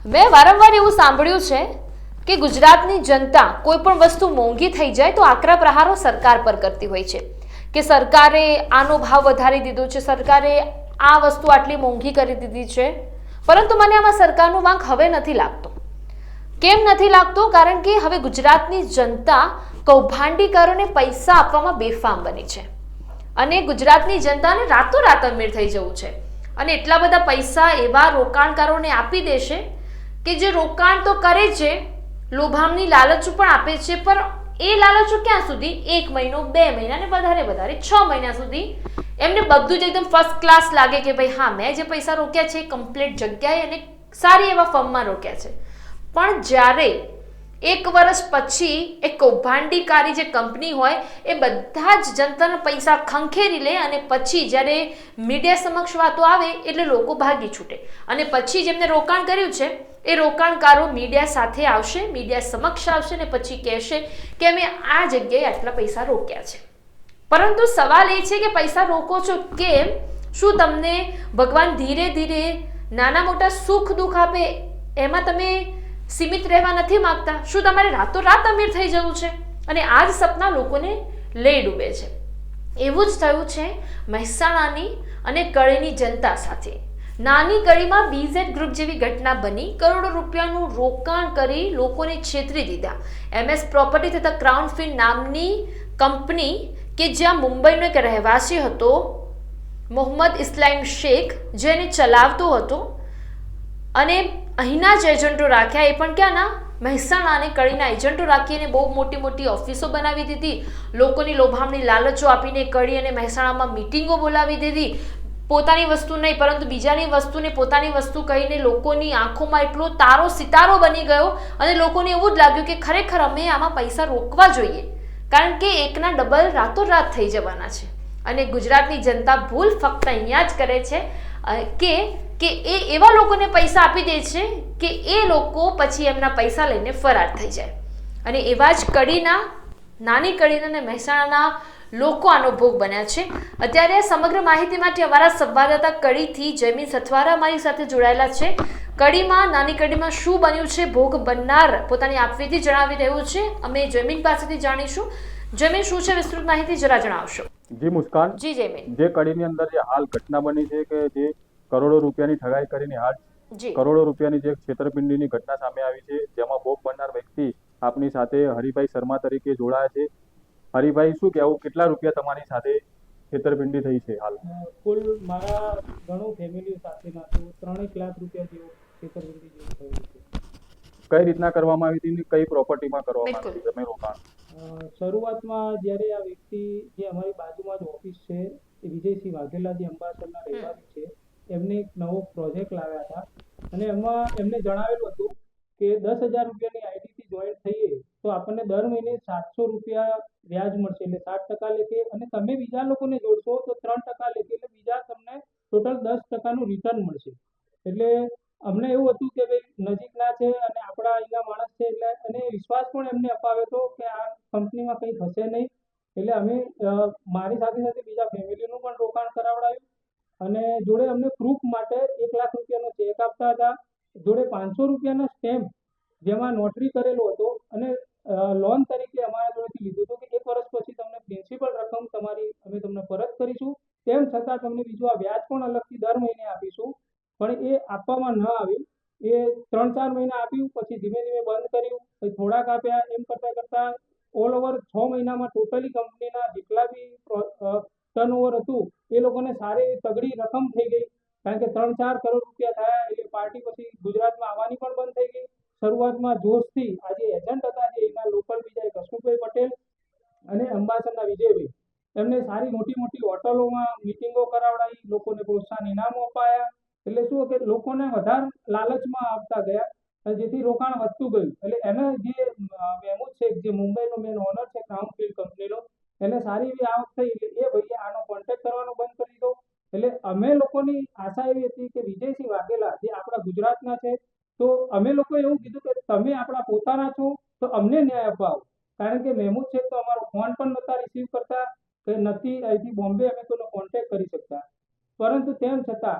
મેં વારંવાર એવું સાંભળ્યું છે કે ગુજરાતની જનતા કોઈ પણ વસ્તુ મોંઘી થઈ જાય તો આકરા પ્રહારો સરકાર પર કરતી હોય છે કે સરકારે આનો ભાવ વધારી દીધો છે, સરકારે આ વસ્તુ આટલી મોંઘી કરી દીધી છે. પરંતુ મને આમાં સરકારનો વાંક હવે નથી લાગતો. કેમ નથી લાગતો? કારણ કે હવે ગુજરાતની જનતા કૌભાંડીકારોને પૈસા આપવામાં બેફામ બની છે અને ગુજરાતની જનતાને રાતોરાત અમીર થઈ જવું છે અને એટલા બધા પૈસા એવા રોકાણકારોને આપી દેશે કે જે રોકાણ તો કરે છે, લોભામની લાલચો પણ આપે છે, પણ એ લાલચો ક્યાં સુધી? 1 મહિનો, 2 મહિના ને વધારે 6 મહિના સુધી એમને બધું જ એકદમ ફર્સ્ટ ક્લાસ લાગે કે ભાઈ હા, મેં જે પૈસા રોક્યા છે કમ્પ્લીટ જગ્યાએ અને સારી એવા ફર્મમાં રોક્યા છે. પણ જ્યારે 1 વર્ષ પછી એ કૌભાંડીકારી જે કંપની હોય એ બધા જ જનતાના પૈસા ખંખેરી લે અને પછી જ્યારે મીડિયા સમક્ષ વાતો આવે એટલે લોકો ભાગી છૂટે અને પછી જેમને રોકાણ કર્યું છે એ રોકાણકારો મીડિયા સાથે આવશે, મીડિયા સમક્ષ આવશે ને પછી કહેશે કે અમે આ જગ્યાએ આટલા પૈસા રોક્યા છે. પરંતુ સવાલ એ છે કે પૈસા રોકો છો કેમ? શું તમને ભગવાન ધીરે ધીરે નાના મોટા સુખ દુઃખ આપે એમાં તમે સીમિત રહેવા નથી માંગતા? શું તમારે રાતોરાત અમીર થઈ જવું છે? અને આ જ સપના લોકોને લઈ ડૂબે છે. એવું જ થયું છે મહેસાણાની અને કડીની જનતા સાથે. નાની કડીમાં બીઝેડ ગ્રુપ જેવી ઘટના બની. કરોડો રૂપિયાનું રોકાણ કરી લોકોને છેતરી દીધા. MS પ્રોપર્ટી તથા ક્રાઉન ફિન નામની કંપની કે જ્યાં મુંબઈનો એક રહેવાસી હતો મોહમ્મદ ઇસ્લામ શેખ, જેને ચલાવતો હતો અને અહીંના જ એજન્ટો રાખ્યા, એ પણ ક્યાંના? મહેસાણા અને કડીના એજન્ટો રાખીને બહુ મોટી મોટી ઓફિસો બનાવી દીધી, લોકોની લોભામણી લાલચો આપીને કડી અને મહેસાણામાં મીટિંગો બોલાવી દીધી. પોતાની વસ્તુ નહીં પરંતુ બીજાની વસ્તુને પોતાની વસ્તુ કહીને લોકોની આંખોમાં એટલો તારો સિતારો બની ગયો અને લોકોને એવું જ લાગ્યું કે ખરેખર અમે આમાં પૈસા રોકવા જોઈએ, કારણ કે એકના ડબલ રાતોરાત થઈ જવાના છે. અને ગુજરાતની જનતા ભૂલ ફક્ત અહીંયા જ કરે છે કે એ એવા લોકોને પૈસા આપી દે છે કે એ લોકો પછી એમના પૈસા લઈને ફરાર થઈ જાય. અને એવા જ કડીના, નાની કડીના અને મહેસાણાના લોકો આનો ભોગ બન્યા છે. અત્યારે સમગ્ર માહિતી માટે અમારા સંવાદદાતા કડીથી જયમીન સથવારા અમારી સાથે જોડાયેલા છે. કડીમાં, નાની કડીમાં શું બન્યું છે, ભોગ બનનાર પોતાની આપવીથી જણાવી રહ્યું છે. અમે જયમીન પાસેથી જાણીશું. જયમીન, શું છે વિસ્તૃત માહિતી જરા જણાવશો? જી મુસ્કાન, જી જયમીન. જે કડીની અંદર જે હાલ ઘટના બની છે કે જે કરોડો રૂપિયાની ઠગાઈ કરીને હાલ જી કરોડો રૂપિયાની જે છેતરપિંડીની ઘટના સામે આવી છે, જેમાં ભોગ બનનાર વ્યક્તિ આપની સાથે હરિભાઈ શર્મા તરીકે જોડાયા છે. હરિભાઈ, શું કહેવું, કેટલા રૂપિયા તમારી સાથે છેતરપિંડી થઈ છે હાલ? કુલ મારા ઘણું ફેમિલી સાથે નાખું 3 લાખ રૂપિયા જેવું છેતરપિંડી જેવું થયું છે. કઈ રીતના કરવામાં આવી હતી, કઈ પ્રોપર્ટીમાં કરવામાં આવી હતી તમે રોકાણ? શરૂઆતમાં જ્યારે આ વ્યક્તિ, જે અમારી બાજુમાં જ ઓફિસ છે, એ વિજયસિંહ વાઘેલા, જે અંબાસરના રહેવાસી છે, એમને એક નવો પ્રોજેક્ટ લાવ્યા હતા અને એમાં એમને જણાવેલું હતું કે 10,000 રૂપિયાની આઈડીથી જોઈન્ટ થઈએ તો આપણને દર મહિને 700 રૂપિયા વ્યાજ મળશે, એટલે 7% લેખે, અને તમે બીજા લોકોને જોડશો તો 3% લેખે, એટલે બીજા તમને ટોટલ 10%નું રિટર્ન મળશે. એટલે અમને એવું હતું કે ભાઈ નજીકના છે અને આપણા અહીંના માણસ છે, એટલે અને વિશ્વાસ પણ એમને અપાવ્યો હતો કે આ કંપનીમાં કંઈ થશે નહીં. એટલે અમે મારી સાથે સાથે બીજા ફેમિલીનું પણ રોકાણ કરાવડાવ્યું અને જોડે અમને પ્રૂફ માટે 1 લાખ રૂપિયાનો ચેક આપતા હતા, જોડે 500 રૂપિયાનો સ્ટેમ્પ જેમાં નોટરી કરેલો હતો અને લોન તરીકે અમારા જોડેથી લીધું હતું કે 1 વર્ષ પછી તમને પ્રિન્સિપલ રકમ તમારી અમે તમને પરત કરીશું, તેમ છતાં તમને બીજું આ વ્યાજ પણ અલગથી દર મહિને આપીશું. પણ એ આપવામાં ન આવ્યું. એ 3-4 મહિના આપ્યું, પછી ધીમે ધીમે બંધ કર્યું, પછી થોડાક આપ્યા, એમ કરતા કરતા ઓલ ઓવર 6 મહિનામાં ટોટલી કંપનીના જેટલા બી ટર્નઓવર હતું એ લોકોને સારી તગડી રકમ થઈ ગઈ. કારણ કે 3-4 કરોડ રૂપિયા થયા એટલે પાર્ટી પછી ગુજરાતમાં આવવાની પણ બંધ થઈ ગઈ. શરૂઆતમાં જોશથી આ જે એજન્ટ હતા, જે એના લોકલ બીજા એક હસમુખભાઈ પટેલ અને અંબાસરના વિજયભાઈ, એમને સારી મોટી મોટી હોટલોમાં મિટિંગો કરાવડાવી, લોકોને પ્રોત્સાહન ઇનામો અપાયા. એટલે શું કે લોકોને વધારે લાલચમાં આવતા ગયા, જેથી રોકાણ વધતું ગયું. એટલે એને જે મહેમૂદ શેખ, જે મુંબઈનો મેન ઓનર છે ક્રાઉન ફિલ્ડ કંપનીનો, એને સારી એવી આવક થઈ એટલે એ ભાઈએ આનો કોન્ટેક્ટ કરવાનો બંધ કરી દીધો. એટલે અમે લોકોની આશા એવી હતી કે વિજયસિંહ વાઘેલા, જે આપણા ગુજરાતના છે, તો અમે લોકો એવું કીધું કે તમે આપણા પોતાના છો તો અમને ન્યાય અપાવો. કારણ કે મહેમૂદ શેખ તો અમારો ફોન પણ નહોતા રિસીવ કરતા કે નથી અહીંથી બોમ્બે અમે કોઈનો કોન્ટેક્ટ કરી શકતા. પરંતુ તેમ છતાં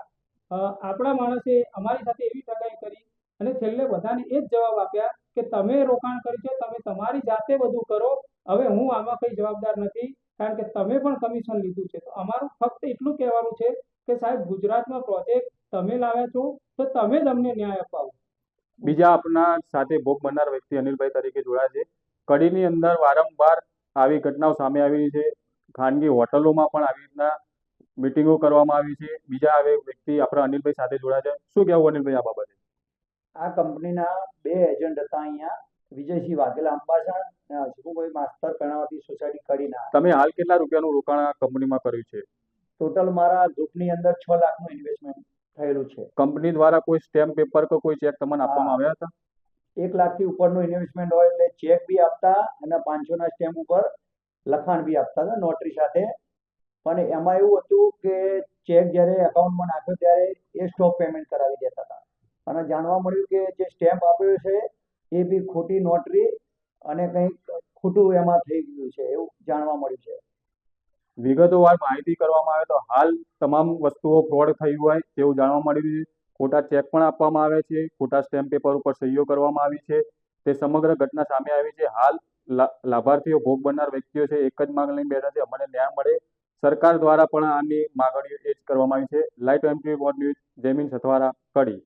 આપણા માણસે અમારી સાથે એવી ઠગાઈ કરી અને છેલ્લે બધાને એ જ જવાબ આપ્યા કે તમે રોકાણ કર્યું છે, તમે તમારી જાતે બધું કરો, હવે હું આમાં કંઈ જવાબદાર નથી, કારણ કે તમે પણ કમિશન લીધું છે. તો અમારું ફક્ત એટલું કહેવાનું છે કે સાહેબ, ગુજરાતમાં પ્રોજેક્ટ તમે લાવ્યા છો તો તમે જ અમને ન્યાય અપાવો. બીજા આપના સાથે ભોગ બનનાર વ્યક્તિ અનિલભાઈ તરીકે જોડાયા છે. કડીની અંદર વારંવાર આવી ઘટનાઓ સામે આવી છે. ખાનગી હોટલોમાં પણ આવી રીતના મિટિંગો કરવામાં આવી છે. બીજા હવે વ્યક્તિ આપણા અનિલભાઈ સાથે જોડાયા છે. શું કહેવું અનિલભાઈ આ બાબતે? આ કંપનીના 2 એજન્ટ હતા અહીંયા, વિજયસિંહ વાઘેલા અંબાસણ અને હસમુભાઈ માસ્તર કર્ણાવતી સોસાયટી કડીના. તમે હાલ કેટલા રૂપિયાનું રોકાણ આ કંપનીમાં કર્યું છે? ટોટલ મારા ગ્રુપની અંદર 6 લાખનું ઇન્વેસ્ટમેન્ટ થયેલું છે. કંપની દ્વારા કોઈ સ્ટેમ્પ પેપર કે કોઈ ચેક તમને આપવામાં આવ્યા હતા? 1 લાખથી ઉપરનું ઇન્વેસ્ટમેન્ટ હોય એટલે ચેક બી આપતા અને 500ના સ્ટેમ્પ ઉપર લખાણ બી આપતા હતા નોટરી સાથે. પણ એમાં એવું હતું કે ચેક જ્યારે એકાઉન્ટમાં નાખ્યો ત્યારે એ સ્ટોપ પેમેન્ટ કરાવી દેતા હતા અને જાણવા મળ્યું કે જે સ્ટેમ્પ આપ્યો છે એ બી ખોટી નોટરી અને કંઈક ખોટું એમાં થઈ ગયું છે એવું જાણવા મળ્યું છે. વિગતોવાર માહિતી કરવામાં આવે તો હાલ તમામ વસ્તુઓ ફ્રોડ થયું હોય તેવું જાણવા મળ્યું છે. ખોટા ચેક પણ આપવામાં આવે છે, ખોટા સ્ટેમ્પ પેપર ઉપર સહીઓ કરવામાં આવી છે. તે સમગ્ર ઘટના સામે આવી છે. હાલ લાભાર્થીઓ ભોગ બનનાર વ્યક્તિઓ છે એક જ માંગ લઈને બેઠા છે, અમને ન્યાય મળે. સરકાર દ્વારા પણ આની માગણીઓ એ જ કરવામાં આવી છે. Live time news Jaymin Sathwara, કડી.